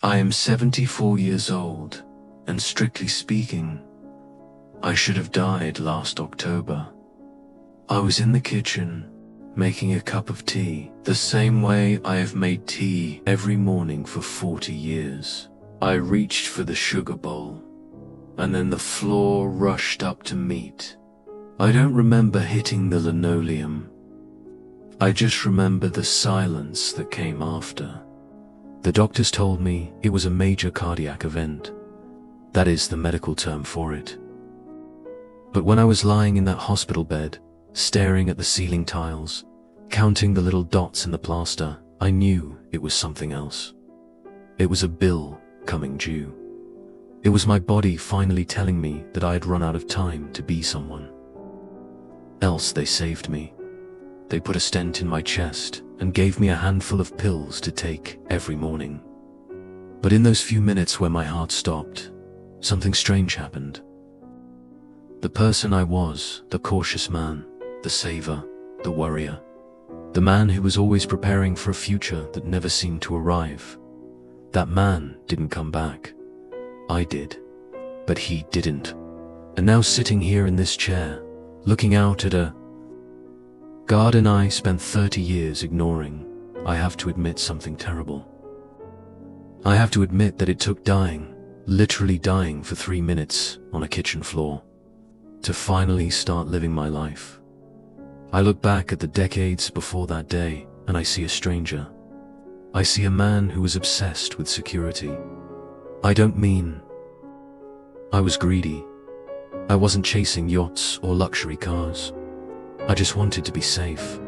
I am 74 years old, and strictly speaking, I should have died last October. I was in the kitchen, making a cup of tea, the same way I have made tea every morning for 40 years. I reached for the sugar bowl, and then the floor rushed up to meet. I don't remember hitting the linoleum. I just remember the silence that came after. The doctors told me it was a major cardiac event. That is the medical term for it. But when I was lying in that hospital bed, staring at the ceiling tiles, counting the little dots in the plaster, I knew it was something else. It was a bill coming due. It was my body finally telling me that I had run out of time to be someone else. They saved me. They put a stent in my chest and gave me a handful of pills to take every morning. But in those few minutes where my heart stopped, something strange happened. The person I was, the cautious man, the saver, the worrier, the man who was always preparing for a future that never seemed to arrive, that man didn't come back. I did, but he didn't. And now sitting here in this chair, looking out at a garden I spent 30 years ignoring, I have to admit something terrible. I have to admit that it took dying, literally dying for 3 minutes on a kitchen floor, to finally start living my life. I look back at the decades before that day, and I see a stranger. I see a man who was obsessed with security. I don't mean I was greedy. I wasn't chasing yachts or luxury cars. I just wanted to be safe.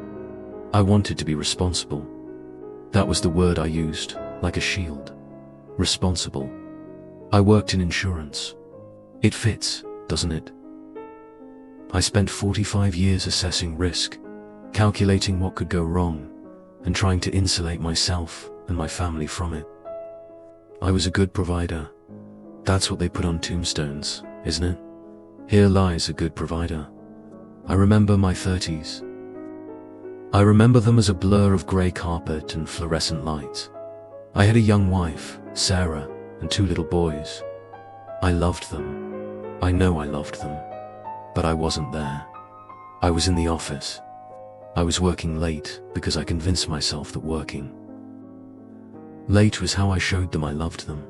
I wanted to be responsible. That was the word I used, like a shield. Responsible. I worked in insurance. It fits, doesn't it? I spent 45 years assessing risk, calculating what could go wrong, and trying to insulate myself and my family from it. I was a good provider. That's what they put on tombstones, isn't it? Here lies a good provider. I remember my 30s. I remember them as a blur of grey carpet and fluorescent lights. I had a young wife, Sarah, and 2 little boys. I loved them. I know I loved them. But I wasn't there. I was in the office. I was working late because I convinced myself that working late was how I showed them I loved them.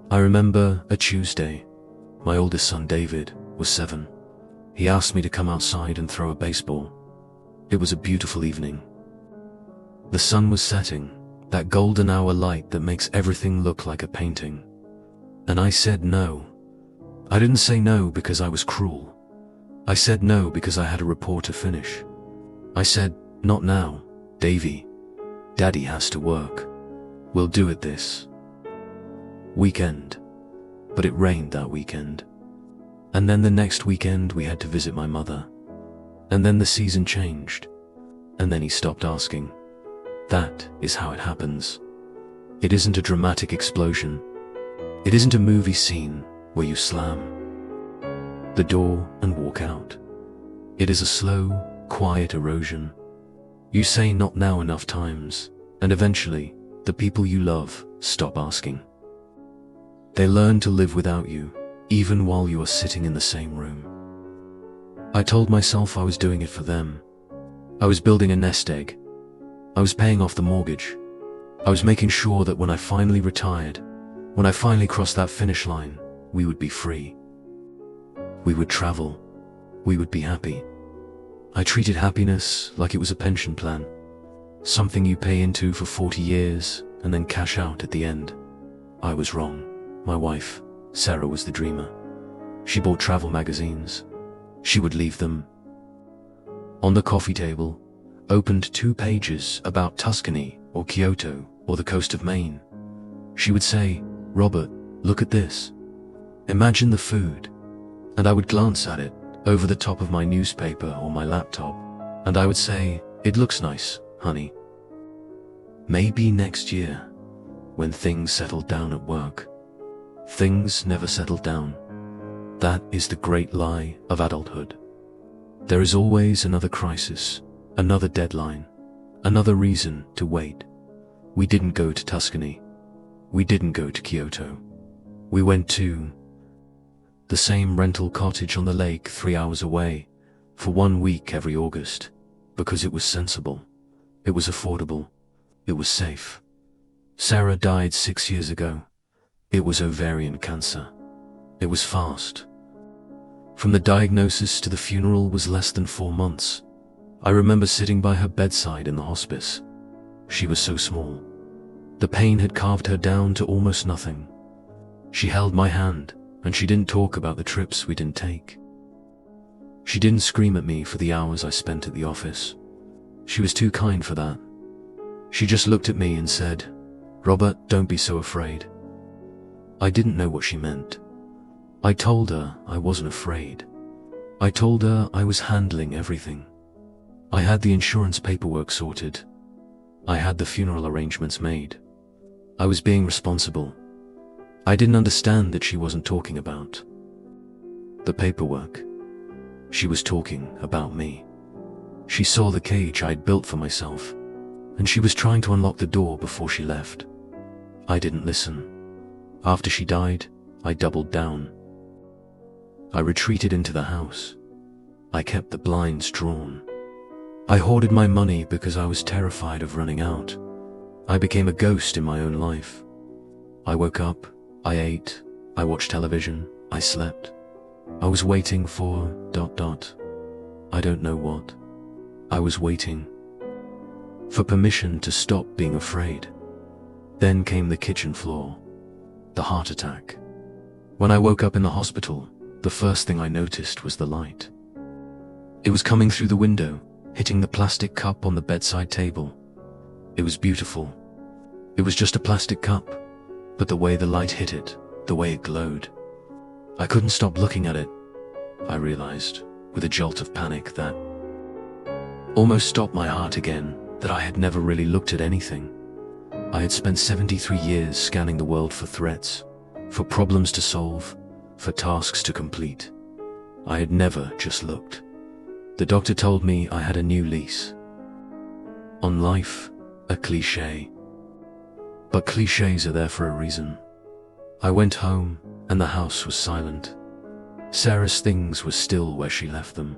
I remember a Tuesday. My oldest son, David, was 7. He asked me to come outside and throw a baseball. It was a beautiful evening. The sun was setting, that golden hour light that makes everything look like a painting. And I said no. I didn't say no because I was cruel. I said no because I had a report to finish. I said, not now, Davy. Daddy has to work. We'll do it this weekend. But it rained that weekend. And then the next weekend we had to visit my mother. And then the season changed. And then he stopped asking. That is how it happens. It isn't a dramatic explosion. It isn't a movie scene where you slam the door and walk out. It is a slow, quiet erosion. You say not now enough times, and eventually, the people you love stop asking. They learn to live without you, even while you are sitting in the same room. I told myself I was doing it for them. I was building a nest egg. I was paying off the mortgage. I was making sure that when I finally retired, when I finally crossed that finish line, we would be free. We would travel. We would be happy. I treated happiness like it was a pension plan, something you pay into for 40 years and then cash out at the end. I was wrong. My wife, Sarah, was the dreamer. She bought travel magazines. She would leave them on the coffee table, opened 2 pages about Tuscany or Kyoto or the coast of Maine. She would say, Robert, look at this. Imagine the food. And I would glance at it over the top of my newspaper or my laptop, and I would say, it looks nice, honey. Maybe next year, when things settled down at work. Things never settled down. That is the great lie of adulthood. There is always another crisis, another deadline, another reason to wait. We didn't go to Tuscany. We didn't go to Kyoto. We went to the same rental cottage on the lake 3 hours away for 1 week every August, because it was sensible, it was affordable, it was safe. Sarah died 6 years ago. It was ovarian cancer. It was fast. From the diagnosis to the funeral was less than 4 months. I remember sitting by her bedside in the hospice. She was so small. The pain had carved her down to almost nothing. She held my hand, and she didn't talk about the trips we didn't take. She didn't scream at me for the hours I spent at the office. She was too kind for that. She just looked at me and said, "Robert, don't be so afraid." I didn't know what she meant. I told her I wasn't afraid. I told her I was handling everything. I had the insurance paperwork sorted. I had the funeral arrangements made. I was being responsible. I didn't understand that she wasn't talking about the paperwork. She was talking about me. She saw the cage I'd built for myself, and she was trying to unlock the door before she left. I didn't listen. After she died, I doubled down. I retreated into the house. I kept the blinds drawn. I hoarded my money because I was terrified of running out. I became a ghost in my own life. I woke up, I ate, I watched television, I slept. I was waiting for ... I don't know what. I was waiting for permission to stop being afraid. Then came the kitchen floor, the heart attack. When I woke up in the hospital, the first thing I noticed was the light. It was coming through the window, hitting the plastic cup on the bedside table. It was beautiful. It was just a plastic cup, but the way the light hit it, the way it glowed. I couldn't stop looking at it. I realized, with a jolt of panic, that almost stopped my heart again, that I had never really looked at anything. I had spent 73 years scanning the world for threats, for problems to solve, for tasks to complete. I had never just looked. The doctor told me I had a new lease on life, a cliché. But clichés are there for a reason. I went home, and the house was silent. Sarah's things were still where she left them.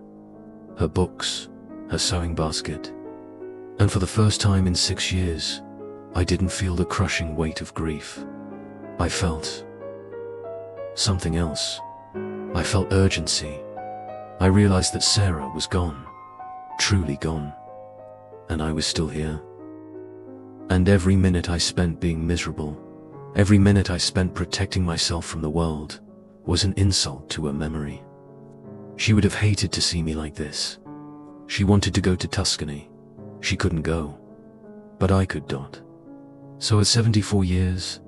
Her books, her sewing basket. And for the first time in 6 years, I didn't feel the crushing weight of grief. I felt something else. I felt urgency. I realized that Sarah was gone, truly gone, and I was still here. And every minute I spent being miserable, every minute I spent protecting myself from the world, was an insult to her memory. She would have hated to see me like this. She wanted to go to Tuscany. She couldn't go, but I could. So at 74 years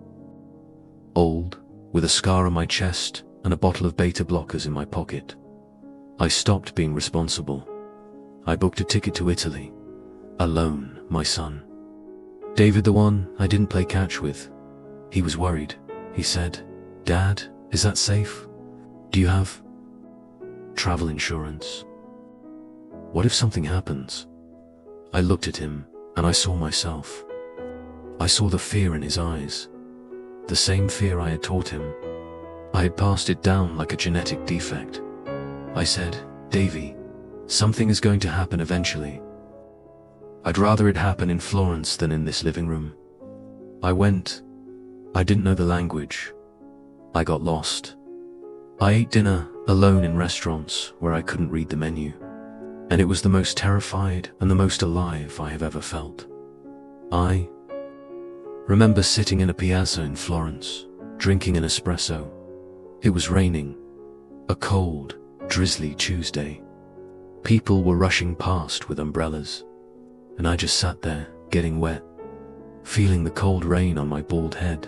old, with a scar on my chest and a bottle of beta blockers in my pocket, I stopped being responsible. I booked a ticket to Italy, alone, my son. David, the one I didn't play catch with. He was worried. He said, "Dad, is that safe? Do you have travel insurance? What if something happens?" I looked at him, and I saw myself. I saw the fear in his eyes, the same fear I had taught him. I had passed it down like a genetic defect. I said, "Davy, something is going to happen eventually. I'd rather it happen in Florence than in this living room." I went. I didn't know the language. I got lost. I ate dinner alone in restaurants where I couldn't read the menu, and it was the most terrified and the most alive I have ever felt. I remember sitting in a piazza in Florence, drinking an espresso. It was raining, a cold, drizzly Tuesday. People were rushing past with umbrellas, and I just sat there, getting wet, feeling the cold rain on my bald head,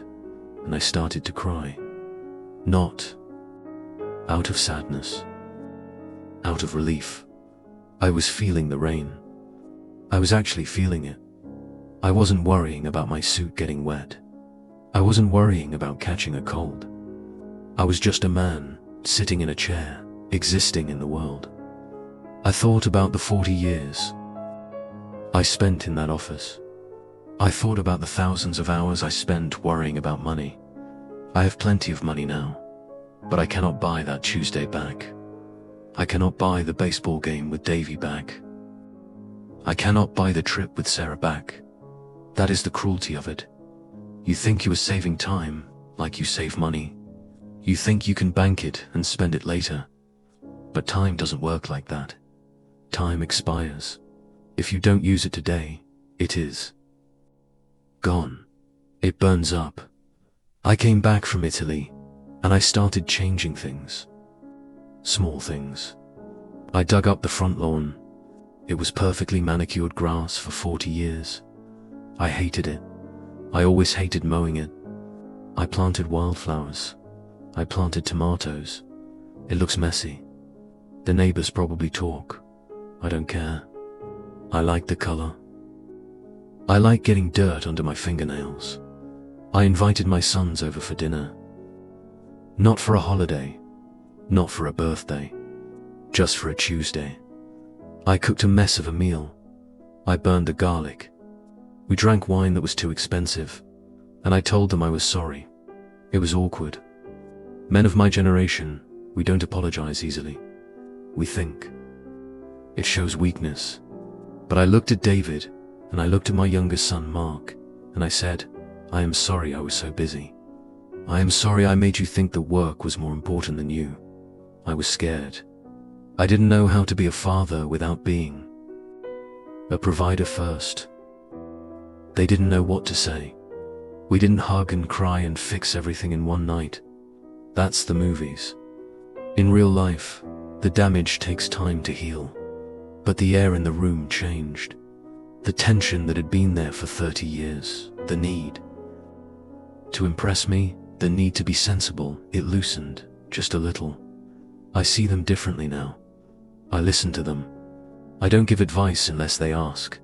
and I started to cry. Not out of sadness, out of relief. I was feeling the rain. I was actually feeling it. I wasn't worrying about my suit getting wet. I wasn't worrying about catching a cold. I was just a man, sitting in a chair, existing in the world. I thought about the 40 years I spent in that office. I thought about the thousands of hours I spent worrying about money. I have plenty of money now, but I cannot buy that Tuesday back. I cannot buy the baseball game with Davy back. I cannot buy the trip with Sarah back. That is the cruelty of it. You think you are saving time, like you save money. You think you can bank it and spend it later. But time doesn't work like that. Time expires. If you don't use it today, it is gone. It burns up. I came back from Italy, and I started changing things. Small things. I dug up the front lawn. It was perfectly manicured grass for 40 years. I hated it. I always hated mowing it. I planted wildflowers. I planted tomatoes. It looks messy. The neighbors probably talk. I don't care. I like the color. I like getting dirt under my fingernails. I invited my sons over for dinner. Not for a holiday. Not for a birthday. Just for a Tuesday. I cooked a mess of a meal. I burned the garlic. We drank wine that was too expensive, and I told them I was sorry. It was awkward. Men of my generation, we don't apologize easily. We think. It shows weakness. But I looked at David, and I looked at my youngest son Mark, and I said, I am sorry I was so busy. I am sorry I made you think that work was more important than you. I was scared. I didn't know how to be a father without being a provider first. They didn't know what to say. We didn't hug and cry and fix everything in one night. That's the movies. In real life, the damage takes time to heal. But the air in the room changed. The tension that had been there for 30 years, the need to impress me, the need to be sensible, it loosened, just a little. I see them differently now. I listen to them. I don't give advice unless they ask.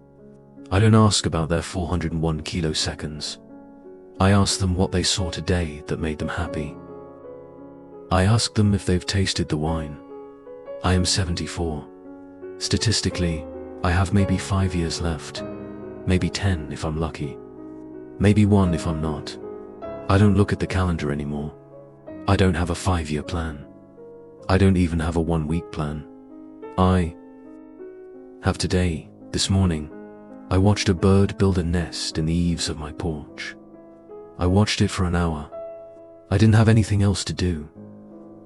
I don't ask about their 401 kiloseconds. I ask them what they saw today that made them happy. I ask them if they've tasted the wine. I am 74. Statistically, I have maybe 5 years left. Maybe 10 if I'm lucky. Maybe 1 if I'm not. I don't look at the calendar anymore. I don't have a 5-year plan. I don't even have a 1-week plan. I have today, this morning, I watched a bird build a nest in the eaves of my porch. I watched it for an hour. I didn't have anything else to do.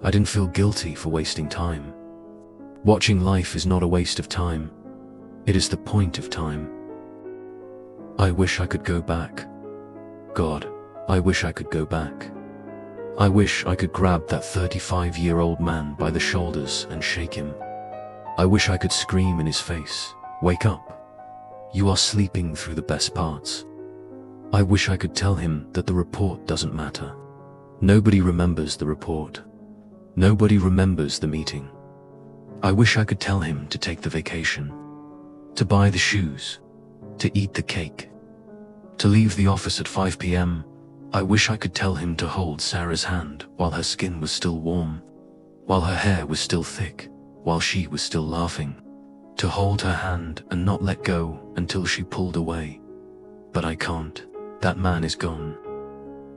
I didn't feel guilty for wasting time. Watching life is not a waste of time. It is the point of time. I wish I could go back. God, I wish I could go back. I wish I could grab that 35-year-old man by the shoulders and shake him. I wish I could scream in his face, wake up. You are sleeping through the best parts. I wish I could tell him that the report doesn't matter. Nobody remembers the report. Nobody remembers the meeting. I wish I could tell him to take the vacation, to buy the shoes, to eat the cake, to leave the office at 5 p.m. I wish I could tell him to hold Sarah's hand while her skin was still warm, while her hair was still thick, while she was still laughing, to hold her hand and not let go until she pulled away. But I can't. That man is gone.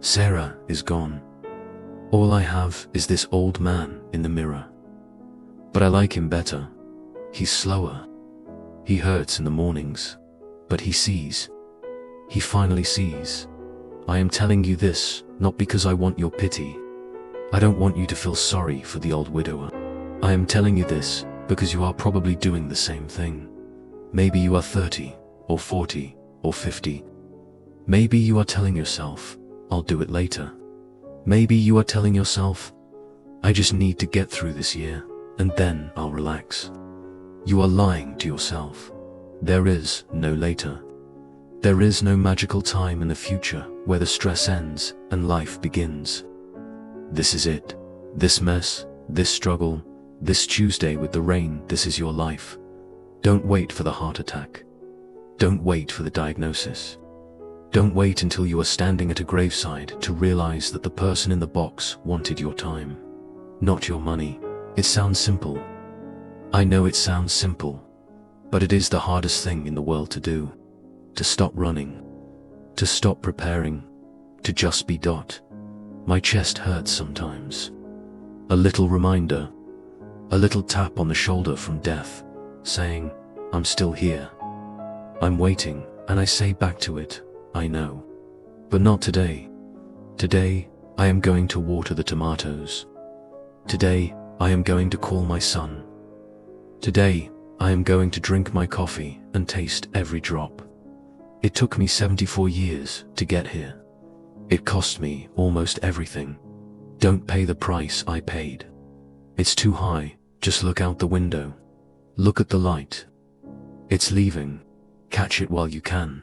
Sarah is gone. All I have is this old man in the mirror. But I like him better. He's slower. He hurts in the mornings, but he sees. He finally sees. I am telling you this, not because I want your pity. I don't want you to feel sorry for the old widower. I am telling you this because you are probably doing the same thing. Maybe you are 30, or 40, or 50. Maybe you are telling yourself, I'll do it later. Maybe you are telling yourself, I just need to get through this year, and then I'll relax. You are lying to yourself. There is no later. There is no magical time in the future where the stress ends and life begins. This is it. This mess, this struggle, this Tuesday with the rain, this is your life. Don't wait for the heart attack. Don't wait for the diagnosis. Don't wait until you are standing at a graveside to realize that the person in the box wanted your time, not your money. It sounds simple. I know it sounds simple, but it is the hardest thing in the world to do. To stop running, to stop preparing, to just be. My chest hurts sometimes. A little reminder, a little tap on the shoulder from death, saying, I'm still here. I'm waiting, and I say back to it, I know. But not today. Today, I am going to water the tomatoes. Today, I am going to call my son. Today, I am going to drink my coffee and taste every drop. It took me 74 years to get here. It cost me almost everything. Don't pay the price I paid. It's too high, just look out the window. Look at the light. It's leaving. Catch it while you can.